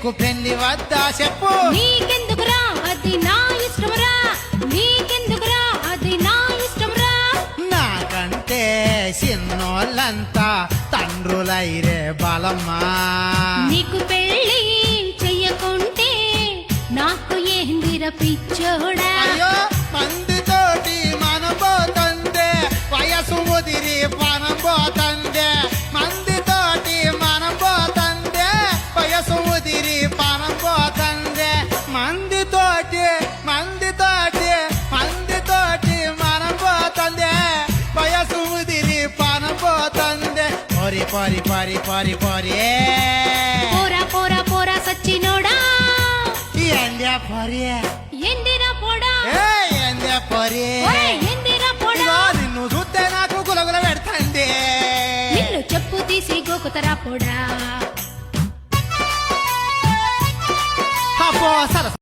నీకు పెళ్లి వద్దా చెప్పు నీకెందుకురా అది నా ఇష్టంరా నీకెందుకురా అది నా ఇష్టంరా నాకంటే చిన్నోళ్ళంతా తండ్రులైరే బలమ్మా నీకు పెళ్లి చెయ్యకుంటే నాకు ఏందిర పిచ్చోడా అయ్యో మందితోటి మనం పోతందే వయసు ముదిరి మనం పోతందే మందితోటి మనం పోతందే వయసు ముదిరి మనం పోతందే మందితోటి మనం పోతందే వయసు ముదిరి మనం పోతందే పొరి పొరి పొరి పొరి పొరి పోరా పోరా పోరా సచ్చినోడా ఎందే పొరి ఎందిరా పోడా ఎందే పొరి ఎందిరా పోడా నిన్ను చూస్తే నాకు గులగుల పెడతాంది నిన్ను చెప్పు తీసి గోకుతరా పోడా అబ్బో సరస్సు